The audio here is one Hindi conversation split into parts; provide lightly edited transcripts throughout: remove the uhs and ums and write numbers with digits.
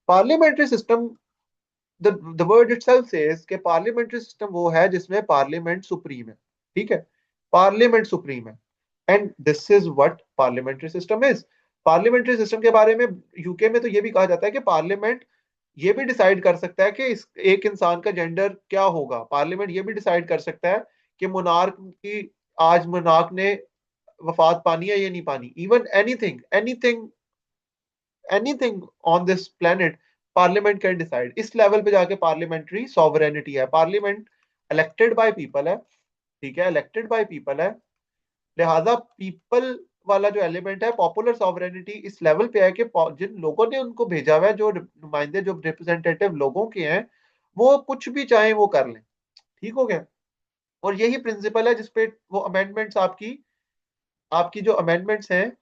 Parliamentary system, the word itself says कि पार्लियामेंट्री सिस्टम वो है जिसमें पार्लियामेंट सुप्रीम है, ठीक है, पार्लियामेंट सुप्रीम है, and this is what parliamentary system is. Parliamentary system के बारे में यूके में तो ये भी कहा जाता है कि पार्लियामेंट ये भी डिसाइड कर सकता है कि एक इंसान का जेंडर क्या होगा। पार्लियामेंट ये भी डिसाइड कर सकता है कि मोनार्क की, आज मोनार्क ने वफात पानी है या नहीं पानी, even anything anything anything on this planet parliament can decide. इस लेवल पे जाके पार्लियामेंट्री सॉवरेनिटी है। पार्लियामेंट इलेक्टेड बाय पीपल है, ठीक है, इलेक्टेड बाय पीपल है, लिहाजा पीपल वाला जो एलिमेंट है, पॉपुलर सॉवरेनिटी इस लेवल पे है कि जिन लोगों ने उनको भेजा हुआ है, जो नुमाइंदे, जो रिप्रेजेंटेटिव लोगों के हैं, वो कुछ भी चाहे वो कर लें, ठीक हो गया। और यही प्रिंसिपल है जिसपे वो अमेंडमेंट्स आपकी आपकी जो अमेंडमेंट्स हैं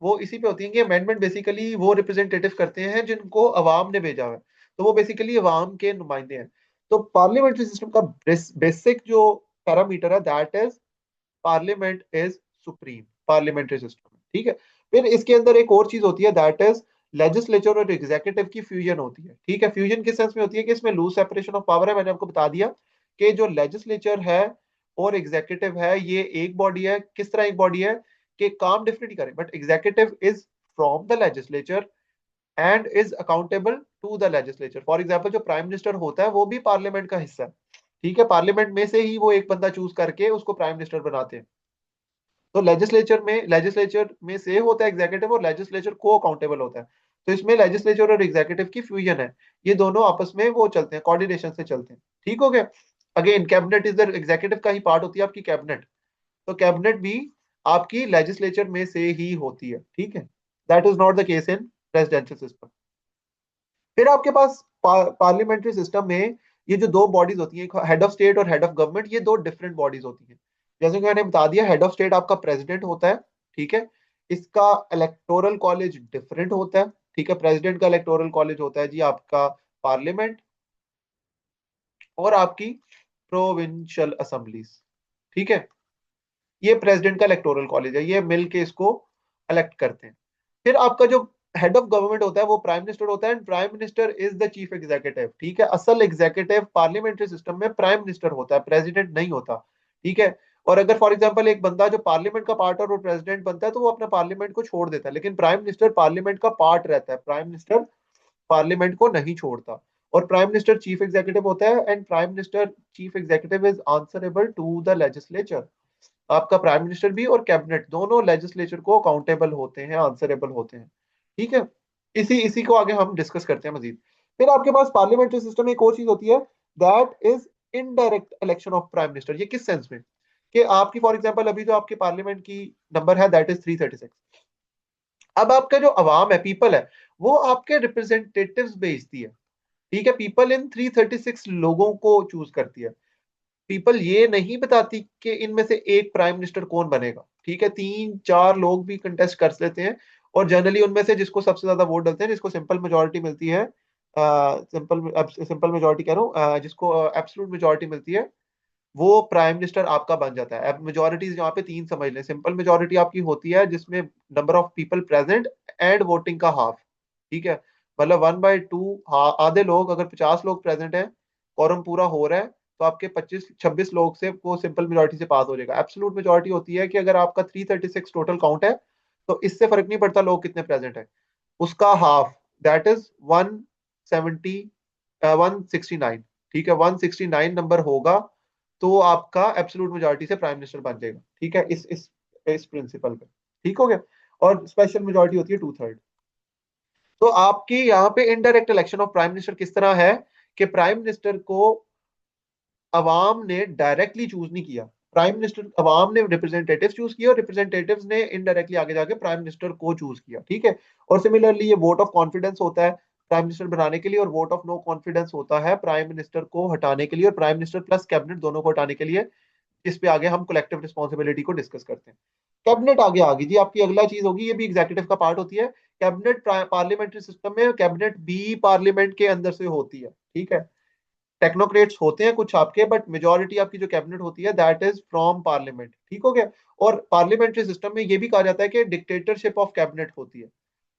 वो इसी पे होती हैं कि अमेंडमेंट बेसिकली वो रिप्रेजेंटेटिव करते हैं जिनको अवाम ने भेजा हुआ है, तो वो बेसिकली अवाम के नुमाइंदे हैं। तो पार्लियामेंट्री सिस्टम का बेसिक जो पैरामीटर है that is parliament is supreme, parliamentary system, ठीक है। फिर इसके अंदर एक और चीज होती है दैट इज लेजिस्लेचर और एग्जीक्यूटिव की फ्यूजन होती है, ठीक है। फ्यूजन किस सेंस में होती है कि इसमें लूज सेपरेशन ऑफ पावर है। मैंने आपको बता दिया कि जो लेजिस्लेचर है और एग्जीक्यूटिव है ये एक बॉडी है। किस तरह एक बॉडी है कि काम डिफरेंट ही करें, but executive is from the legislature and is accountable to the legislature. For example जो प्राइम मिनिस्टर होता है वो भी पार्लियामेंट का हिस्सा है, ठीक है। पार्लियामेंट में से ही वो एक बंदा चूज करके उसको प्राइम मिनिस्टर बनाते हैं। तो लेजिस्लेचर में से होता है एग्जीक्यूटिव और लेजिस्लेचर को अकाउंटेबल होता है। तो इसमें लेजिस्लेचर और एग्जीक्यूटिव की फ्यूजन है, ये दोनों आपस में वो चलते हैं, कोऑर्डिनेशन से चलते हैं, ठीक हो गया। Again cabinet is the executive का ही पार्ट होती है आपकी कैबिनेट, तो कैबिनेट भी आपकी लेजिस्लेचर में से ही होती है, ठीक है। That is not the case in presidential system. फिर आपके पास पार्लियामेंट्री सिस्टम में ये जो दो बॉडीज होती हैं, हेड ऑफ स्टेट और हेड ऑफ गवर्नमेंट, ये दो डिफरेंट बॉडीज होती हैं। जैसे कि मैंने बता दिया, हेड ऑफ स्टेट आपका प्रेसिडेंट होता है, ठीक है। इसका इलेक्टोरल कॉलेज डिफरेंट होता है, ठीक है। प्रेसिडेंट का इलेक्टोरल कॉलेज होता है जी आपका पार्लियामेंट और आपकी प्रोविंशियल असेंबलीज, ठीक है। ये प्रेसिडेंट का इलेक्टोरल कॉलेज है, ये मिल के इसको इलेक्ट करते हैं। फिर आपका जो हेड ऑफ गवर्नमेंट होता है वो प्राइम मिनिस्टर होता है, and prime minister is the chief executive, ठीक है। असल एग्जीक्यूटिव पार्लियामेंट्री सिस्टम में प्राइम मिनिस्टर होता है, प्रेसिडेंट नहीं होता, ठीक है। और अगर फॉर एग्जांपल एक बंदा जो पार्लियामेंट का पार्ट है और वो प्रेसिडेंट बनता है तो वो अपना पार्लियामेंट को छोड़ देता है, लेकिन प्राइम मिनिस्टर पार्लियामेंट का पार्ट रहता है, प्राइम मिनिस्टर पार्लियामेंट को नहीं छोड़ता। और प्राइम मिनिस्टर चीफ एग्जीक्यूटिव होता है, and prime minister chief executive is answerable to the legislature. आपका प्राइम मिनिस्टर भी और कैबिनेट दोनों लेजिस्लेचर को अकाउंटेबल होते हैं, आंसरेबल होते हैं, ठीक है। इसी इसी को आगे हम डिस्कस करते हैं मजीद। फिर आपके पास पार्लियामेंट्री सिस्टम में एक और चीज होती है that is indirect election of prime minister. ये किस सेंस में कि आपकी फॉर एग्जांपल अभी जो आपके पार्लियामेंट की नंबर है दैट इज 336। अब आपका जो अवाम है, पीपल है, वो आपके रिप्रेजेंटेटिव्स भेजती है, ठीक है। पीपल इन 336 लोगों को चूज करती है। पीपल ये नहीं बताती कि इनमें से एक प्राइम मिनिस्टर कौन बनेगा, ठीक है। तीन चार लोग भी कंटेस्ट कर लेते हैं, और जनरली उनमें से जिसको सबसे ज्यादा वोट डलते हैं, जिसको सिंपल मेजोरिटी मिलती है, सिंपल मेजोरिटी कह रहा हूँ, जिसको एब्सोल्यूट मेजोरिटी मिलती है, वो प्राइम मिनिस्टर आपका बन जाता है। अब मेजोरिटीज यहाँ पे तीन समझ लें। सिंपल मेजोरिटी आपकी होती है जिसमें number of people present and voting का हाफ, ठीक है। मतलब 1/2, आधे लोग, अगर 50 लोग प्रेजेंट है, quorum पूरा हो रहा है, तो आपके 25-26 लोग से वो सिंपल मेजोरिटी से पास हो जाएगा। एब्सोल्यूट मेजोरिटी होती है कि अगर आपका 336 टोटल काउंट है तो इससे फर्क नहीं पड़ता लोग कितने प्रेजेंट है, उसका हाफ, दैट इज 170, 169, ठीक है। 169 नंबर होगा तो आपका एब्सोल्यूट मेजोरिटी से प्राइम मिनिस्टर बन जाएगा, ठीक है। इस प्रिंसिपल पे, ठीक हो गया। और स्पेशल मेजोरिटी होती है 2/3। तो आपकी यहाँ पे indirect election of prime minister किस तरह है कि प्राइम मिनिस्टर को अवाम ने डायरेक्टली चूज नहीं किया। प्राइम मिनिस्टर अवाम ने रिप्रेजेंटेटिव चूज किया और रिप्रेजेंटेटिव्स ने इनडायरेक्टली आगे जाके प्राइम मिनिस्टर को चूज किया, ठीक है। और सिमिलरली ये वोट ऑफ कॉन्फिडेंस होता है प्राइम मिनिस्टर बनाने के लिए, और वोट ऑफ नो कॉन्फिडेंस होता है प्राइम मिनिस्टर को हटाने के लिए, और प्राइम मिनिस्टर प्लस कैबिनेट दोनों को हटाने के लिए। इस पे आगे हम कलेक्टिव रिस्पॉन्सिबिलिटी को डिस्कस करते हैं। कैबिनेट आगे आ गई जी, आपकी अगला चीज होगी, ये भी एग्जीक्यूटिव का पार्ट होती है। कैबिनेट पार्लियामेंट्री सिस्टम में कैबिनेट भी पार्लियामेंट के अंदर से होती है, ठीक है। टेक्नोक्रेट्स होते हैं कुछ आपके, बट मेजोरिटी आपकी जो कैबिनेट होती है दैट इज फ्रॉम पार्लियामेंट, ठीक हो गया। और पार्लियामेंट्री सिस्टम में ये भी कहा जाता है कि डिक्टेटरशिप ऑफ कैबिनेट होती है,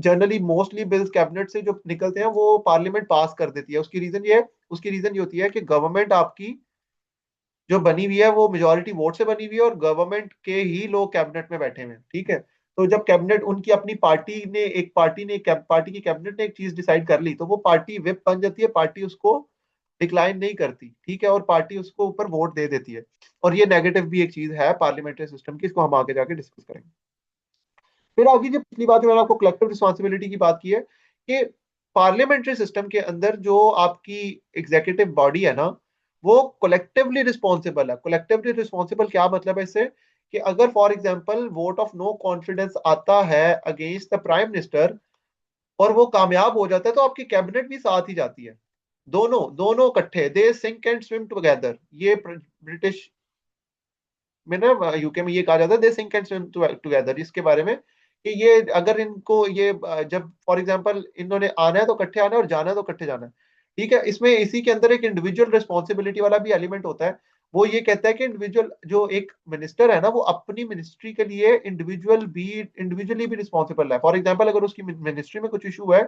जनरली मोस्टली बिल्स कैबिनेट से जो निकलते हैं वो पार्लियामेंट पास कर देती है। उसकी रीजन ये होती है कि गवर्नमेंट आपकी जो बनी हुई है वो मेजोरिटी वोट से बनी हुई है और गवर्नमेंट के ही लोग कैबिनेट में बैठे हुए हैं, ठीक है। तो जब कैबिनेट उनकी अपनी पार्टी की कैबिनेट ने एक चीज डिसाइड कर ली तो वो पार्टी विप बन जाती है, पार्टी उसको डिक्लाइन नहीं करती, ठीक है, और पार्टी उसको ऊपर वोट दे देती है। और ये नेगेटिव भी एक चीज है पार्लियामेंट्री सिस्टम की, इसको हम आगे जाके डिस्कस करेंगे। फिर आगे जो पिछली बात मैंने आपको कलेक्टिव रिस्पॉन्सिबिलिटी की बात की है कि पार्लियामेंट्री सिस्टम के अंदर जो आपकी एग्जीक्यूटिव बॉडी है ना वो कलेक्टिवली रिस्पॉन्सिबल है। कलेक्टिवली रिस्पॉन्सिबल क्या मतलब है इससे, कि अगर for example vote of no confidence आता है अगेंस्ट द प्राइम मिनिस्टर और वो कामयाब हो जाता है तो आपकी कैबिनेट भी साथ ही जाती है। दोनों दोनों इकट्ठे, they sink and swim together. ये ब्रिटिश में ना, यूके में ये कहा जाता है they sink and swim together, इसके बारे में कि ये अगर इनको ये जब फॉर एग्जांपल इन्होंने आना है तो इकट्ठे आना है और जाना है तो इकट्ठे जाना है, ठीक है। इसमें इसी के अंदर एक इंडिविजुअल रिस्पॉन्सिबिलिटी वाला भी एलिमेंट होता है। वो ये कहता है कि इंडिविजुअल जो एक मिनिस्टर है ना वो अपनी मिनिस्ट्री के लिए इंडिविजुअली भी रिस्पॉन्सिबल है। फॉर एग्जाम्पल अगर उसकी मिनिस्ट्री में कुछ इशू है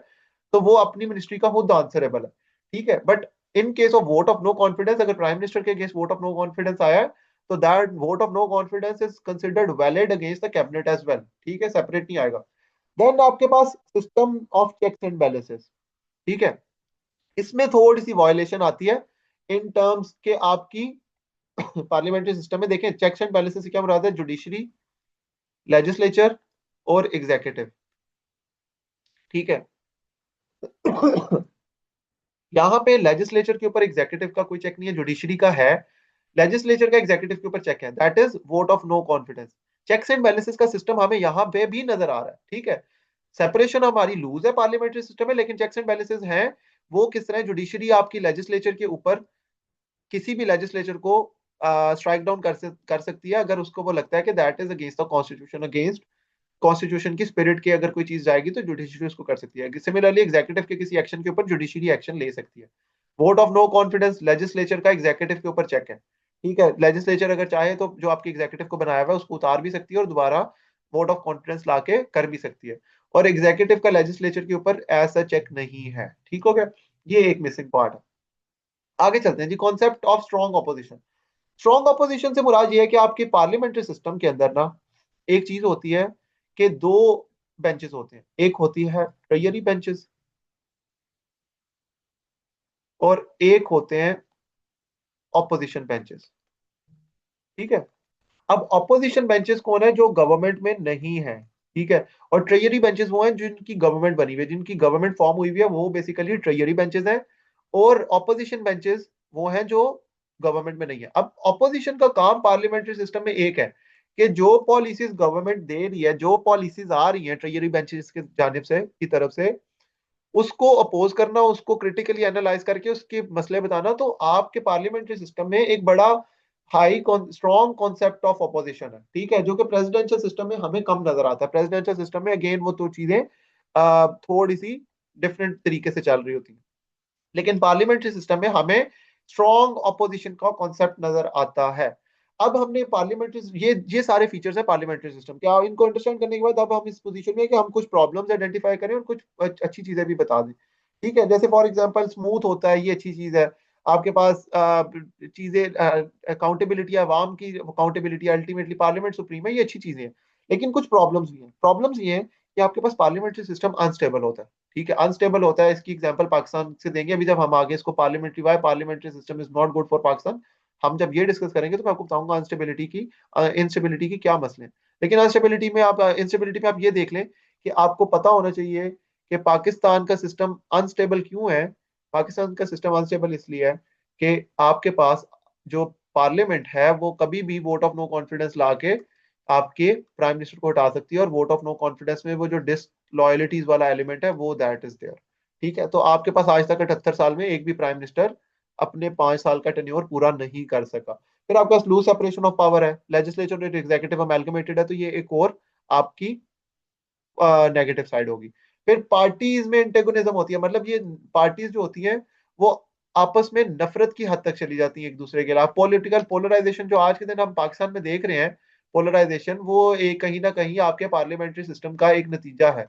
तो वो अपनी मिनिस्ट्री का खुद आंसरेबल है, ठीक है। But in case of vote of no confidence, अगर प्राइम मिनिस्टर के against vote of no confidence आया है तो that vote of no confidence is considered valid against the cabinet as well, ठीक है, सेपरेट नहीं आएगा। देन आपके पास system of checks and balances, ठीक है। इसमें थोड़ी सी वायलेशन आती है इन टर्म्स के आपकी पार्लियामेंट्री सिस्टम में। देखें चेक्स एंड बैलेंसेस से क्या मुराद है, जुडिशरी, लेजिस्लेचर और एग्जीक्यूटिव, ठीक है। यहाँ पे लेजिस्लेचर के ऊपर एग्जीक्यूटिव का कोई चेक नहीं है, जुडिशरी का है। लेजिस्लेचर का एग्जीक्यूटिव के ऊपर चेक है, that is vote of no confidence. Checks and balances का सिस्टम हमें यहाँ पे भी नजर आ रहा है, ठीक है। सेपरेशन हमारी लूज है पार्लियामेंट्री सिस्टम में, लेकिन चेक्स एंड बैलेंसेस हैं। वो किस तरह, जुडिशरी आपकी लेजिस्लेचर के ऊपर किसी भी लेजिस्लेचर को स्ट्राइक डाउन कर सकती है अगर उसको वो लगता है कि that is against the constitution, against constitution की स्पिरिट की अगर कोई चीज जाएगी तो जुडिशरी उसको कर सकती है। सिमिलरली एग्जीक्यूटिव के किसी एक्शन के ऊपर जुडिशरी एक्शन ले सकती है। Vote of no confidence legislature का एग्जीक्यूटिव के ऊपर चेक है, ठीक है। लेजिस्लेचर अगर चाहे तो जो आपकी एग्जीक्यूटिव को बनाया हुआ है उसको उतार भी सकती है और दोबारा वोट ऑफ कॉन्फिडेंस लाके कर भी सकती है। और एग्जीक्यूटिव का लेजिस्लेचर के ऊपर ऐसा चेक नहीं है, ठीक हो गया। ये एक मिसिंग पार्ट है। आगे चलते हैं जी, concept of strong opposition. Strong opposition से मुराद ये है कि आपके पार्लियामेंट्री सिस्टम के अंदर ना एक चीज होती है कि दो बेंचेस होते हैं, एक होती है ट्रायरी बेंचेस और एक होते हैं ऑपोजिशन बेंचेस, ठीक है। अब ऑपोजिशन बेंचेस कौन है, जो गवर्नमेंट में नहीं है, ठीक है। और ट्रेजरी बेंचेस वो हैं जिनकी गवर्नमेंट बनी हुई है, जिनकी गवर्नमेंट फॉर्म हुई हुई है, वो बेसिकली ट्रेजरी बेंचेस हैं। और ऑपोजिशन बेंचेस वो हैं जो गवर्नमेंट में नहीं है। अब ऑपोजिशन का काम पार्लियामेंट्री सिस्टम में एक है कि जो पॉलिसीज गवर्नमेंट दे रही है, जो पॉलिसीज आ रही हैं ट्रेजरी बेंचेस के जानिब से की तरफ से, उसको अपोज करना, उसको क्रिटिकली एनालाइज करके उसके मसले बताना। तो आपके पार्लियामेंट्री सिस्टम में एक बड़ा high strong concept of opposition है, ठीक है, जो कि प्रेसिडेंशियल सिस्टम में हमें कम नजर आता है। प्रेसिडेंशियल सिस्टम में अगेन वो तो चीजें थोड़ी सी डिफरेंट तरीके से चल रही होती हैं, लेकिन पार्लियामेंट्री सिस्टम में हमें स्ट्रॉन्ग ऑपोजिशन का कॉन्सेप्ट नजर आता है। अब हमने पार्लियामेंट्री ये सारे फीचर्स हैं पार्लियामेंट्री सिस्टम के। इनको अंडरस्टैंड करने के बाद अब हम इस पोजीशन में हैं कि हम कुछ प्रॉब्लम्स आइडेंटिफाई करें और कुछ अच्छी चीजें भी बता दें, ठीक है। जैसे फॉर एग्जांपल स्मूथ होता है, ये अच्छी चीज है। आपके पास चीजें अकाउंटेबिलिटी, अवाम की अकाउंटेबिलिटी, अल्टीमेटली पार्लियामेंट सुप्रीम है, ये अच्छी चीजें हैं। लेकिन कुछ प्रॉब्लम्स भी हैं। प्रॉब्लम्स ये हैं कि आपके पास पार्लियामेंट्री सिस्टम अनस्टेबल होता है, ठीक है, अनस्टेबल होता है। इसकी एग्जांपल पाकिस्तान से देंगे अभी जब हम आगे इसको parliamentary, why parliamentary system is not good for Pakistan, हम जब ये डिस्कस करेंगे तो मैं आपको बताऊंगा इंस्टेबिलिटी की क्या मसले हैं। लेकिन इंस्टेबिलिटी में आप ये देख लें कि आपको पता होना चाहिए कि पाकिस्तान का सिस्टम अनस्टेबल क्यों है। पाकिस्तान का सिस्टम अनस्टेबल इसलिए है कि आपके पास जो पार्लियामेंट है वो कभी भी वोट ऑफ नो कॉन्फिडेंस ला के आपके प्राइम मिनिस्टर को हटा सकती है, और वोट ऑफ नो कॉन्फिडेंस में वो जो डिसलॉयलिटीज वाला एलिमेंट है वो दैट इज देयर, ठीक है। तो आपके पास आज तक 78 साल में एक भी प्राइम मिनिस्टर अपने 5 साल का टेन्योर पूरा नहीं कर सका। फिर आपके पास लूज सेपरेशन ऑफ पावर है, लेजिस्लेचर और एग्जीक्यूटिव अमेलगमेटेड है, तो ये एक और आपकी नेगेटिव साइड होगी। फिर पार्टीज में एंटेगोनिज्म होती है, मतलब ये पार्टीज जो होती हैं वो आपस में नफरत की हद तक चली जाती हैं एक दूसरे के खिलाफ। पॉलिटिकल पोलराइजेशन जो आज के दिन हम पाकिस्तान में देख रहे हैं, पोलराइजेशन, वो एक कहीं ना कहीं आपके पार्लियामेंट्री सिस्टम का एक नतीजा है